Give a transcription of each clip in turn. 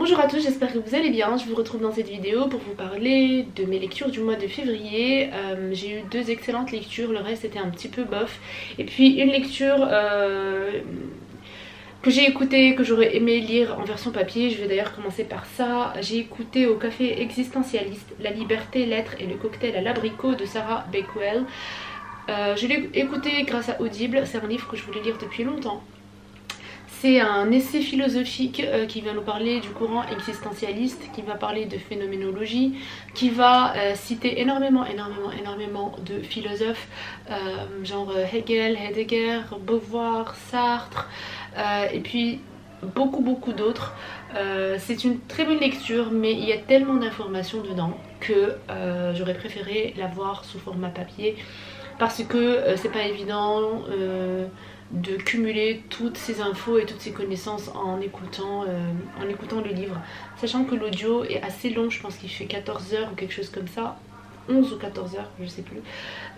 Bonjour à tous, j'espère que vous allez bien. Je vous retrouve dans cette vidéo pour vous parler de mes lectures du mois de février. J'ai eu deux excellentes lectures, le reste était un petit peu bof. Et puis une lecture que j'ai écoutée, que j'aurais aimé lire en version papier. Je vais d'ailleurs commencer par ça. J'ai écouté au café existentialiste La liberté, l'être et le cocktail à l'abricot de Sarah Bakewell. Je l'ai écouté grâce à Audible, c'est un livre que je voulais lire depuis longtemps. C'est un essai philosophique qui va nous parler du courant existentialiste, qui va parler de phénoménologie, qui va citer énormément de philosophes, genre Hegel, Heidegger, Beauvoir, Sartre, et puis beaucoup d'autres. C'est une très bonne lecture, mais il y a tellement d'informations dedans que j'aurais préféré la voir sous format papier, parce que c'est pas évident de cumuler toutes ces infos et toutes ces connaissances en écoutant le livre. Sachant que l'audio est assez long, je pense qu'il fait 14 heures ou quelque chose comme ça. 11 ou 14 heures, je sais plus.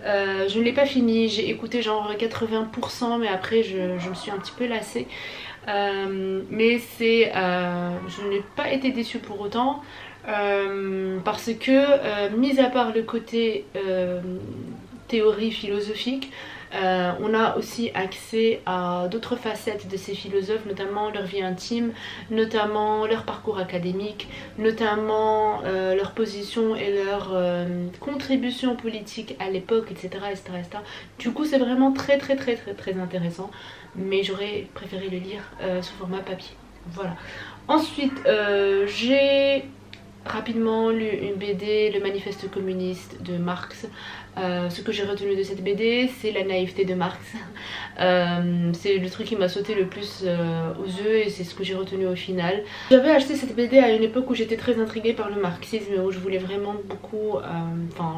Je ne l'ai pas fini, j'ai écouté genre 80%, mais après je me suis un petit peu lassée. Mais je n'ai pas été déçue pour autant. Parce que, mis à part le côté théorie philosophique, on a aussi accès à d'autres facettes de ces philosophes, notamment leur vie intime, notamment leur parcours académique, notamment leur position et leur contribution politique à l'époque, etc., etc. Du coup c'est vraiment très intéressant, mais j'aurais préféré le lire sous format papier. Voilà. Ensuite j'ai rapidement lu une BD, Le Manifeste communiste de Marx. Ce que j'ai retenu de cette BD, c'est la naïveté de Marx. C'est le truc qui m'a sauté le plus aux yeux et c'est ce que j'ai retenu au final. J'avais acheté cette BD à une époque où j'étais très intriguée par le marxisme, où je voulais vraiment beaucoup,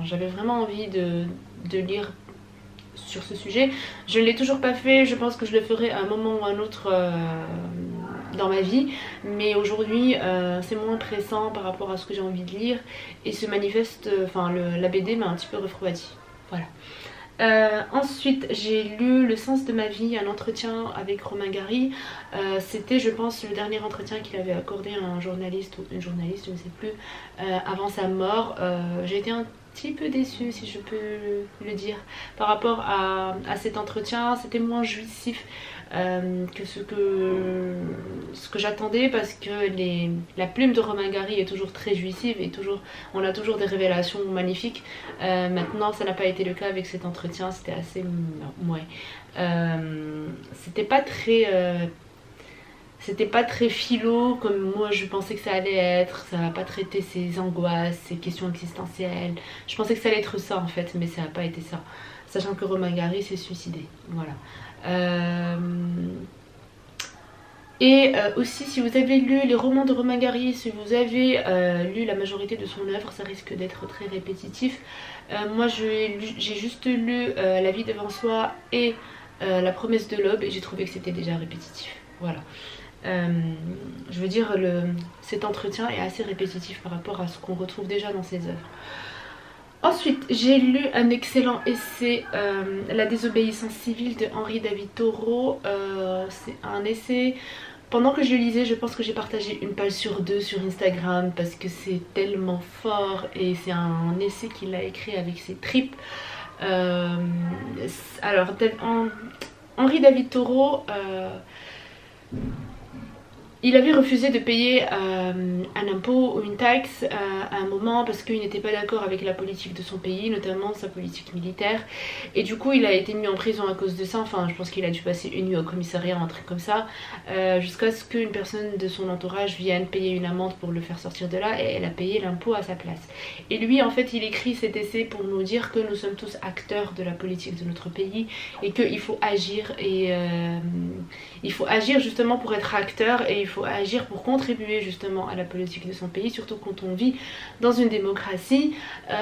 j'avais vraiment envie de lire sur ce sujet. Je ne l'ai toujours pas fait, je pense que je le ferai à un moment ou à un autre dans ma vie, mais aujourd'hui c'est moins pressant par rapport à ce que j'ai envie de lire, et ce manifeste, la BD m'a un petit peu refroidi. Voilà. Ensuite j'ai lu Le sens de ma vie, un entretien avec Romain Gary. C'était, je pense, le dernier entretien qu'il avait accordé à un journaliste ou une journaliste, je ne sais plus, avant sa mort. J'ai été un petit peu déçue, si je peux le dire, par rapport à cet entretien. C'était moins jouissif que ce que j'attendais, parce que la plume de Romain Gary est toujours très jouissive et on a toujours des révélations magnifiques. Maintenant ça n'a pas été le cas avec cet entretien, c'était assez c'était pas très philo comme moi je pensais que ça allait être. Ça va pas traiter ses angoisses, ses questions existentielles. Je pensais que ça allait être ça en fait, mais ça n'a pas été ça. Sachant que Romain Gary s'est suicidé. Voilà. Aussi, si vous avez lu les romans de Romain Gary, si vous avez lu la majorité de son œuvre, ça risque d'être très répétitif. Moi j'ai juste lu La vie devant soi et La promesse de l'aube, et j'ai trouvé que c'était déjà répétitif. Voilà. Je veux dire, cet entretien est assez répétitif par rapport à ce qu'on retrouve déjà dans ses œuvres. Ensuite, j'ai lu un excellent essai, La désobéissance civile de Henri David Thoreau. C'est un essai, pendant que je le lisais, je pense que j'ai partagé une page sur deux sur Instagram, parce que c'est tellement fort, et c'est un essai qu'il a écrit avec ses tripes. Alors, Henri David Thoreau, il avait refusé de payer un impôt ou une taxe à un moment, parce qu'il n'était pas d'accord avec la politique de son pays, notamment sa politique militaire. Et du coup il a été mis en prison à cause de ça. Enfin, je pense qu'il a dû passer une nuit au commissariat, un truc comme ça, jusqu'à ce qu'une personne de son entourage vienne payer une amende pour le faire sortir de là, et elle a payé l'impôt à sa place. Et lui en fait il écrit cet essai pour nous dire que nous sommes tous acteurs de la politique de notre pays, et qu'il faut agir, et il faut agir justement pour être acteur, et il faut agir pour contribuer justement à la politique de son pays, surtout quand on vit dans une démocratie,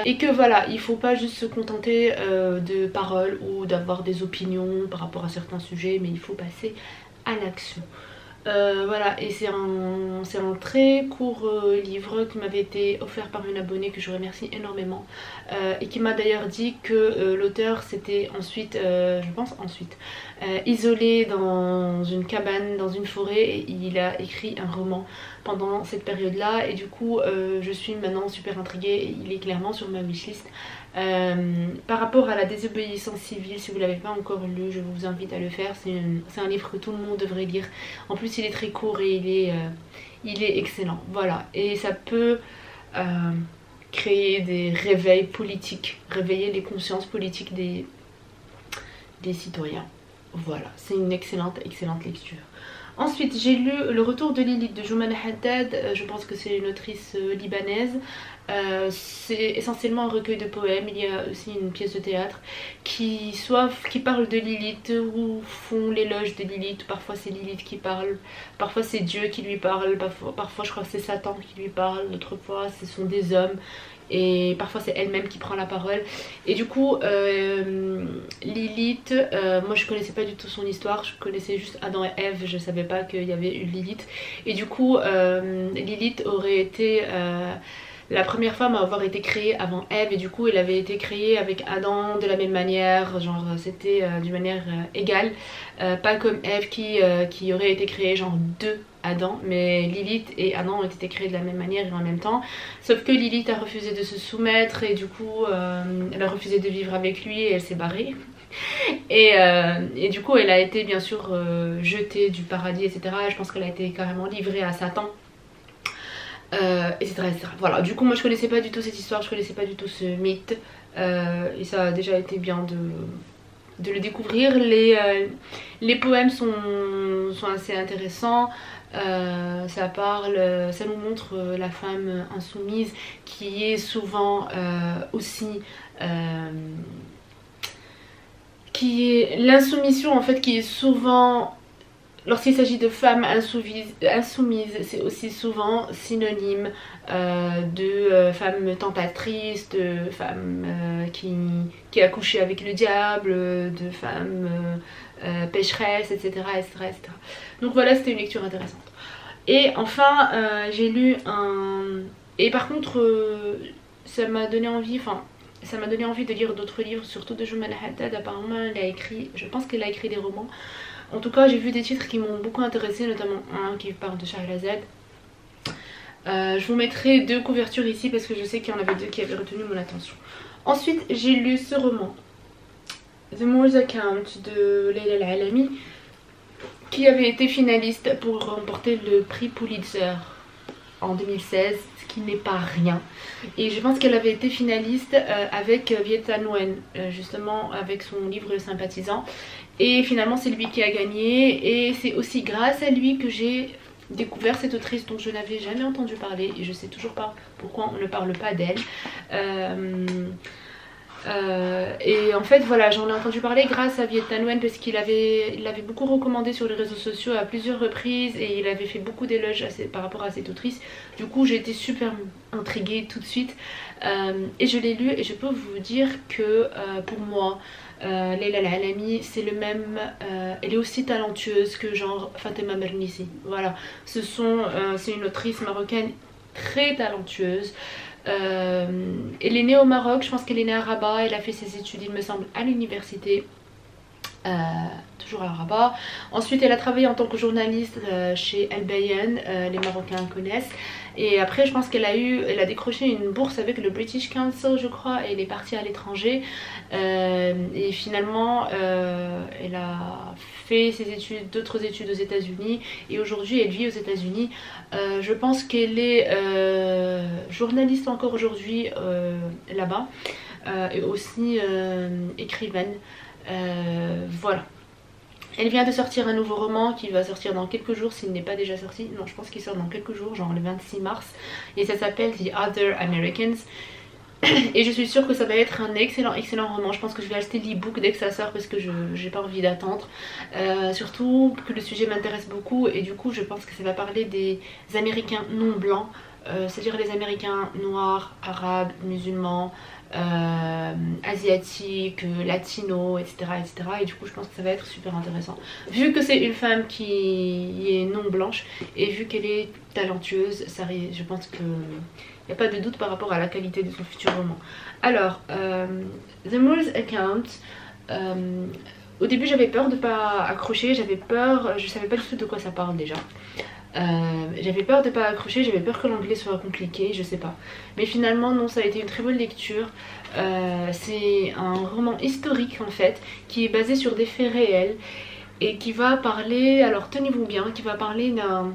et que voilà, il faut pas juste se contenter de paroles ou d'avoir des opinions par rapport à certains sujets, mais il faut passer à l'action. Voilà, et c'est un très court livre qui m'avait été offert par une abonnée que je remercie énormément, et qui m'a d'ailleurs dit que l'auteur s'était ensuite, je pense ensuite, isolé dans une cabane, dans une forêt, et il a écrit un roman pendant cette période là, et du coup je suis maintenant super intriguée, et il est clairement sur ma wishlist. Par rapport à la désobéissance civile, si vous ne l'avez pas encore lu, je vous invite à le faire. C'est un livre que tout le monde devrait lire. En plus il est très court et il est excellent. Voilà, et ça peut créer des réveils politiques, réveiller les consciences politiques des citoyens. Voilà, c'est une excellente lecture. Ensuite, j'ai lu Le Retour de Lilith de Joumana Haddad. Je pense que c'est une autrice libanaise. C'est essentiellement un recueil de poèmes. Il y a aussi une pièce de théâtre qui parle de Lilith ou font l'éloge de Lilith. Parfois c'est Lilith qui parle, parfois c'est Dieu qui lui parle, parfois je crois que c'est Satan qui lui parle, d'autres fois ce sont des hommes, et parfois c'est elle-même qui prend la parole. Et du coup Lilith, moi je connaissais pas du tout son histoire, je connaissais juste Adam et Ève, je savais pas qu'il y avait une Lilith. Et du coup Lilith aurait été la première femme à avoir été créée avant Ève, et du coup elle avait été créée avec Adam de la même manière, genre c'était d'une manière égale, pas comme Ève qui aurait été créée genre deux Adam, mais Lilith et Adam ont été créés de la même manière et en même temps, sauf que Lilith a refusé de se soumettre, et du coup elle a refusé de vivre avec lui et elle s'est barrée. Et du coup elle a été bien sûr jetée du paradis, etc. Et je pense qu'elle a été carrément livrée à Satan, etc., etc. Voilà, du coup moi je connaissais pas du tout cette histoire, je connaissais pas du tout ce mythe, et ça a déjà été bien de le découvrir. Les poèmes sont assez intéressants. Ça nous montre la femme insoumise qui est souvent aussi l'insoumission en fait, qui est souvent, lorsqu'il s'agit de femmes insoumises, c'est aussi souvent synonyme de femmes tentatrices, de femmes qui a couché avec le diable, de femmes pécheresses, etc., etc., etc. Donc voilà, c'était une lecture intéressante. Et enfin, j'ai lu et par contre, ça m'a donné envie, de lire d'autres livres, surtout de Joumana Haddad. Apparemment, je pense qu'elle a écrit des romans. En tout cas, j'ai vu des titres qui m'ont beaucoup intéressée, notamment un qui parle de Shahrazad. Je vous mettrai deux couvertures ici parce que je sais qu'il y en avait deux qui avaient retenu mon attention. Ensuite, j'ai lu ce roman, The Moor's Account de Leila Al-Alami, qui avait été finaliste pour remporter le prix Pulitzer en 2016, ce qui n'est pas rien. Et je pense qu'elle avait été finaliste avec Viet Thanh Nguyen, justement avec son livre Sympathisant. Et finalement c'est lui qui a gagné, et c'est aussi grâce à lui que j'ai découvert cette autrice dont je n'avais jamais entendu parler, et je sais toujours pas pourquoi on ne parle pas d'elle. Et en fait voilà, j'en ai entendu parler grâce à Viet Thanh Nguyen parce qu'il l'avait beaucoup recommandé sur les réseaux sociaux à plusieurs reprises, et il avait fait beaucoup d'éloges par rapport à cette autrice. Du coup j'ai été super intriguée tout de suite, et je l'ai lu, et je peux vous dire que pour moi Leila Al-Alami c'est le même, elle est aussi talentueuse que genre Fatima Mernissi. Voilà, c'est une autrice marocaine très talentueuse. Elle est née au Maroc, je pense qu'elle est née à Rabat, elle a fait ses études il me semble à l'université, toujours à Rabat. Ensuite elle a travaillé en tant que journaliste chez El Bayan, les Marocains connaissent. Et après je pense qu'elle a décroché une bourse avec le British Council je crois, et elle est partie à l'étranger, et finalement elle a fait d'autres études aux États-Unis, et aujourd'hui elle vit aux États-Unis. Je pense qu'elle est journaliste encore aujourd'hui là-bas, et aussi écrivaine. Voilà. Elle vient de sortir un nouveau roman qui va sortir dans quelques jours s'il n'est pas déjà sorti. Non, je pense qu'il sort dans quelques jours, genre le 26 mars. Et ça s'appelle The Other Americans. Et je suis sûre que ça va être un excellent roman. Je pense que je vais acheter l'e-book dès que ça sort parce que j'ai pas envie d'attendre. Surtout que le sujet m'intéresse beaucoup, et du coup je pense que ça va parler des Américains non blancs. C'est-à-dire les Américains noirs, arabes, musulmans, asiatique, latino, etc., etc. Et du coup je pense que ça va être super intéressant. Vu que c'est une femme qui est non blanche et vu qu'elle est talentueuse, je pense qu'il n'y a pas de doute par rapport à la qualité de son futur roman. Alors, The Mole's Account, au début j'avais peur de pas accrocher, j'avais peur, je savais pas du tout de quoi ça parle déjà. J'avais peur de pas accrocher, j'avais peur que l'anglais soit compliqué, je sais pas. Mais finalement non, ça a été une très bonne lecture. C'est un roman historique en fait, qui est basé sur des faits réels et qui va parler, alors tenez-vous bien, qui va parler d'un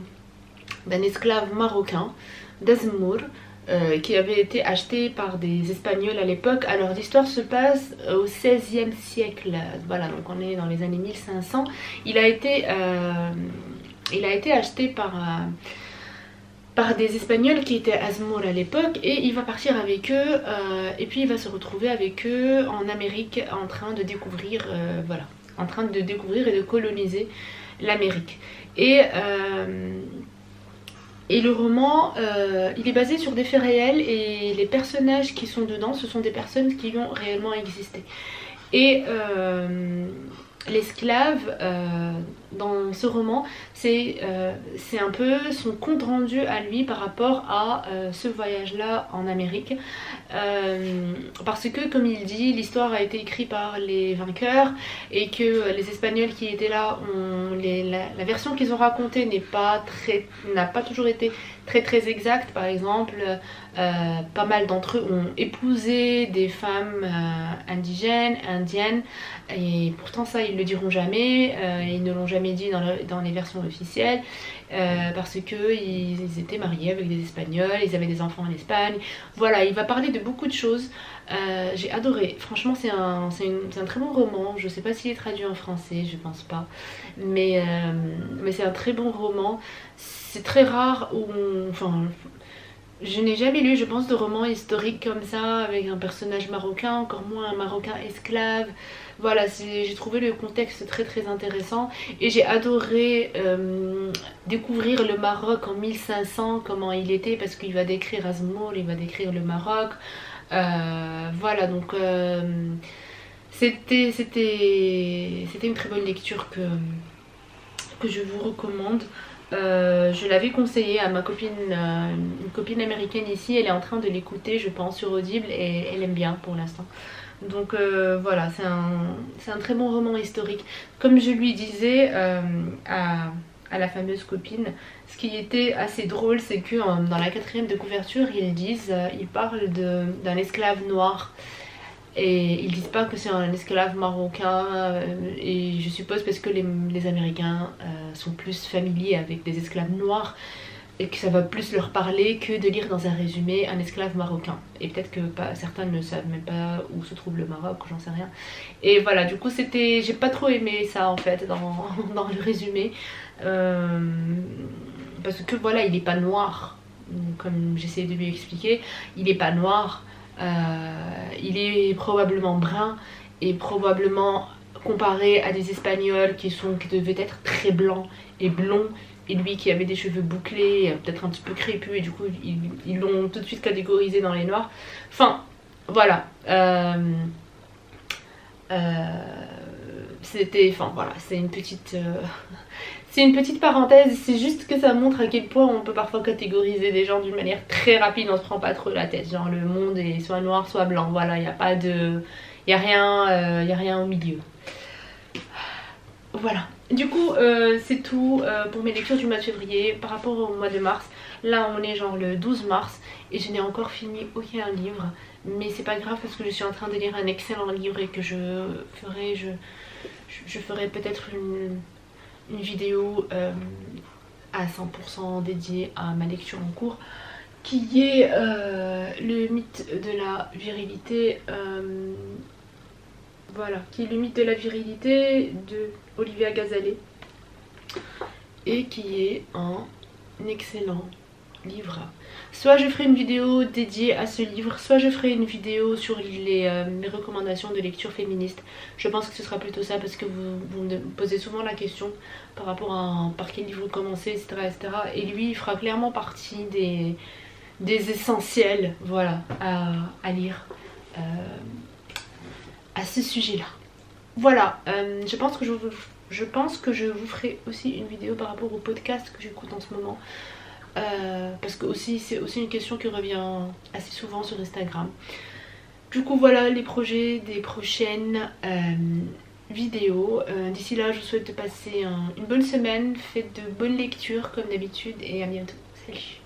esclave marocain, d'Azmour, qui avait été acheté par des Espagnols à l'époque. Alors l'histoire se passe au XVIe siècle, voilà, donc on est dans les années 1500. Il a été acheté par des Espagnols qui étaient Azmour à l'époque et il va partir avec eux et puis il va se retrouver avec eux en Amérique en train de découvrir, voilà, en train de découvrir et de coloniser l'Amérique. Et le roman, il est basé sur des faits réels et les personnages qui sont dedans, ce sont des personnes qui ont réellement existé. Et l'esclave, dans ce roman, c'est un peu son compte rendu à lui par rapport à ce voyage-là en Amérique. Parce que, comme il dit, l'histoire a été écrite par les vainqueurs et que les Espagnols qui étaient là, la version qu'ils ont racontée n'a pas toujours été très exacte. Par exemple, pas mal d'entre eux ont épousé des femmes indigènes, indiennes, et pourtant ça ils le diront jamais, ils ne l'ont jamais dit dans les versions officielles, parce que ils étaient mariés avec des Espagnols, ils avaient des enfants en Espagne. Voilà, il va parler de beaucoup de choses. J'ai adoré, franchement c'est un très bon roman. Je sais pas s'il est traduit en français, je pense pas, mais c'est un très bon roman. C'est très rare où je n'ai jamais lu, je pense, de roman historique comme ça, avec un personnage marocain, encore moins un marocain esclave. Voilà, j'ai trouvé le contexte très intéressant et j'ai adoré découvrir le Maroc en 1500, comment il était, parce qu'il va décrire Azmour, il va décrire le Maroc. Voilà, donc c'était une très bonne lecture que je vous recommande. Je l'avais conseillé à ma copine, une copine américaine ici, elle est en train de l'écouter je pense sur Audible et elle aime bien pour l'instant. Donc voilà, c'est un très bon roman historique. Comme je lui disais à la fameuse copine, ce qui était assez drôle c'est que dans la 4e de couverture ils parlent d'un esclave noir. Et ils disent pas que c'est un esclave marocain, et je suppose parce que les Américains sont plus familiers avec des esclaves noirs et que ça va plus leur parler que de lire dans un résumé un esclave marocain. Et peut-être que certains ne savent même pas où se trouve le Maroc, j'en sais rien. Et voilà, du coup j'ai pas trop aimé ça en fait dans le résumé, parce que voilà, il est pas noir, comme j'essayais de lui expliquer, il est pas noir. Il est probablement brun et probablement comparé à des Espagnols qui devaient être très blancs et blonds, et lui qui avait des cheveux bouclés, peut-être un petit peu crépus, et du coup ils l'ont tout de suite catégorisé dans les noirs. Enfin voilà, voilà, c'est une petite c'est une petite parenthèse, c'est juste que ça montre à quel point on peut parfois catégoriser des gens d'une manière très rapide, on se prend pas trop la tête, genre le monde est soit noir soit blanc, voilà, il n'y a pas de... il n'y a rien au milieu. Voilà, du coup c'est tout pour mes lectures du mois de février. Par rapport au mois de mars, là on est genre le 12 mars et je n'ai encore fini aucun livre, mais c'est pas grave parce que je suis en train de lire un excellent livre et que je ferai peut-être une vidéo à 100% dédiée à ma lecture en cours, qui est le mythe de la virilité, voilà, qui est le mythe de la virilité de Olivia Gazalet, et qui est un excellent livre. Soit je ferai une vidéo dédiée à ce livre, soit je ferai une vidéo sur mes recommandations de lecture féministe. Je pense que ce sera plutôt ça, parce que vous me posez souvent la question par rapport à par quel livre commencer, etc. Et lui il fera clairement partie des essentiels, voilà, à lire à ce sujet là. Voilà, je pense que je vous ferai aussi une vidéo par rapport au podcast que j'écoute en ce moment. Parce que c'est aussi une question qui revient assez souvent sur Instagram. Du coup voilà les projets des prochaines vidéos. D'ici là je vous souhaite de passer une bonne semaine. Faites de bonnes lectures comme d'habitude et à bientôt. Salut.